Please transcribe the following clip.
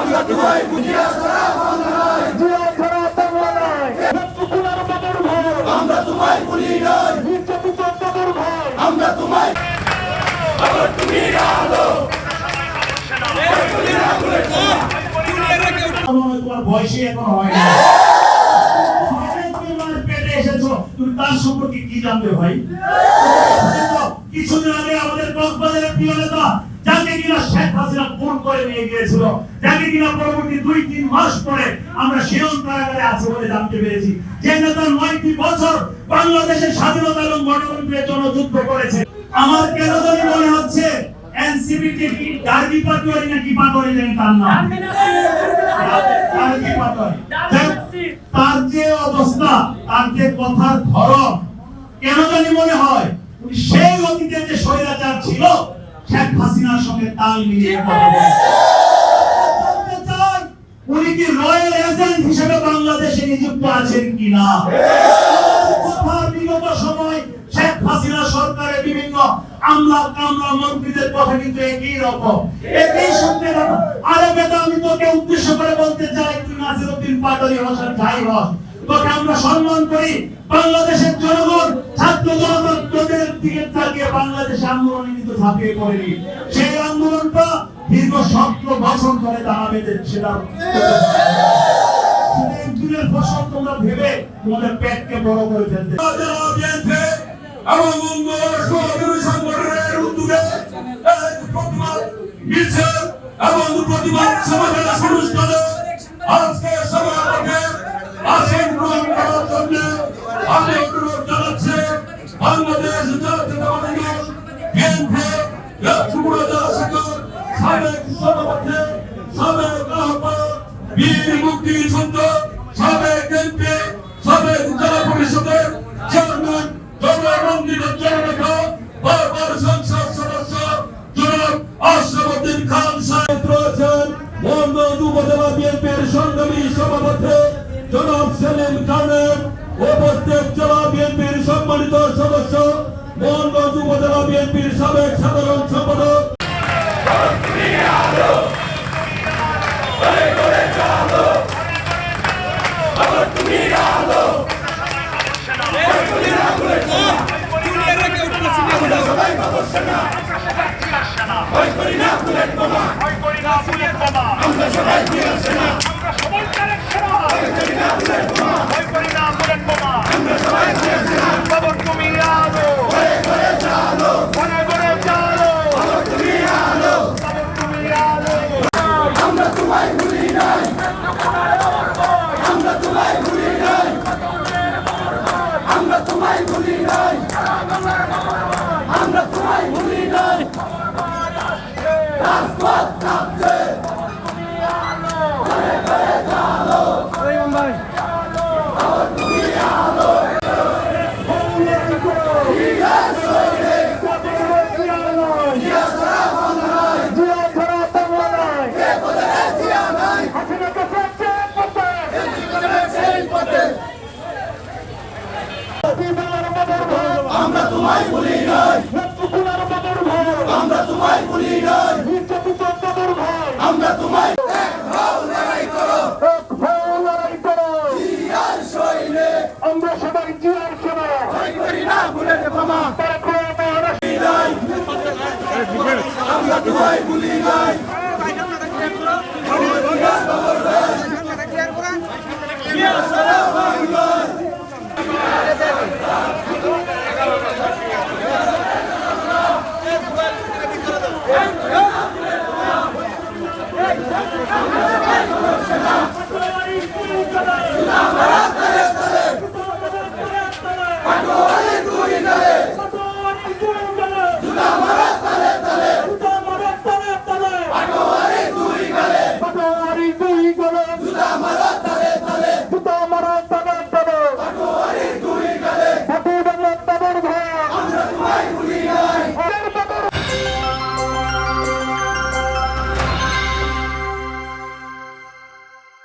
আমরা তোমায় বুঝিয়া ছাড়া বাংলা নয়, জিয়া ছাড়া বাংলা নয়, মুক্তির বাবুর ভাই আমরা তোমায় ভুলি নাই, নির্যাতিত বাবুর ভাই আমরা তোমায় আবার তুমি আলো তোমার বয়সে এখন হয় না, পেটে এসেছো, তুমি তার সম্পর্কে কি জানবে ভাই? কিছুদিন আগে আমাদের কক্সবাজারের প্রিয় নেতা, যাকে কিনা শেখ হাসিনা খুন করে নিয়ে গিয়েছিল, যাকে কিনা পরবর্তী 2-3 মাস পরে আমরা শিলং কারাগারে আছে বলে জানতে পেরেছি, যে নেতা 9টি বছর বাংলাদেশের স্বাধীনতা এবং গণতন্ত্রের জন্য যুদ্ধ করেছে। আমার কেন জানি মনে হচ্ছে এনসিপিটি কি ডার্বি পাটোয়ারি নাকি পাটোয়ারি জানি তার নাম, ডার্বি পাটোয়ারি। তার যে অবস্থা, তার যে কথার ধরন, কেন জানি মনে হয় উনি সেই অতীতে যে স্বৈরাচার ছিল শেখ হাসিনার সঙ্গে তাল মিলিয়ে কথা বলতে চান। উনি কি রয়্যাল এজেন্ট হিসেবে বাংলাদেশে নিযুক্ত আছেন কিনা? কথার বিগত সময় শেখ হাসিনা সরকারের বিভিন্ন আমলা কামলা মন্ত্রীদের কথা কিন্তু একই রকম, একই শুনতে রকম। আরে বেটা, আমি তোকে উদ্দেশ্য করে বলতে চাই, তুই নাসিরউদ্দিন পাটোয়ারি হোসেন যাই হস, তোকে আমরা সম্মান করি। বাংলাদেশের জনগণ ছাত্র জনতার তোদের দিকে তাকিয়ে বাংলাদেশে আন্দোলনে কিন্তু ঝাঁপিয়ে পড়েনি। সেই আন্দোলনটা দীর্ঘ 17 বছর ধরে দাঁড়াবে, সেটা একদিনের ফসল তোমরা ভেবে তোমাদের পেটকে বড় করে ফেলতে। এবং সহযোগী সংগঠনের উদ্যোগে প্রতিবাদ মিছিল এবং প্রতিবাদ সমাবেশ অনুষ্ঠানে আজকে সভাপতি আসন গ্রহণ করার জন্য আমি অনুরোধ জানাচ্ছি বাংলাদেশ জাতীয়তাবাদী দল বিএনপি ত্রিপুরা জেলা শাখার সাবেক সভাপতি, সাবেক আহ্বায়ক, বীর মুক্তিযোদ্ধ, সাবেক এমপি, সাবেক জেলা পরিষদের চেয়ারম্যান, জনমন্দির জননেতা, বারবার সংসদ সদস্য জনাব আশরাফুদ্দিন খান সাহেব রয়েছেন। মোহাম্মদ উপজেলা বিএনপির সংগ্রামী সভাপতি জনাব সেলিম খানের, উপস্থিত জেলা বিএনপির সম্মানিত সদস্য, মোহনগঞ্জ উপজেলা বিএনপির সাবেক সাধারণ সম্পাদক। আমরা তোমায় ভুলি নাই, আমরা তোমায় ভুলি নাই, আমরা তোমায় এক ভাও লড়াই করো, এক ভাও লড়াই করো, জিয়ার সৈনে আমরা সবাই জিয়ার সেনা, ভয় করি না ভুলে বাবা, আমরা তোমায় ভুলি নাই। Juna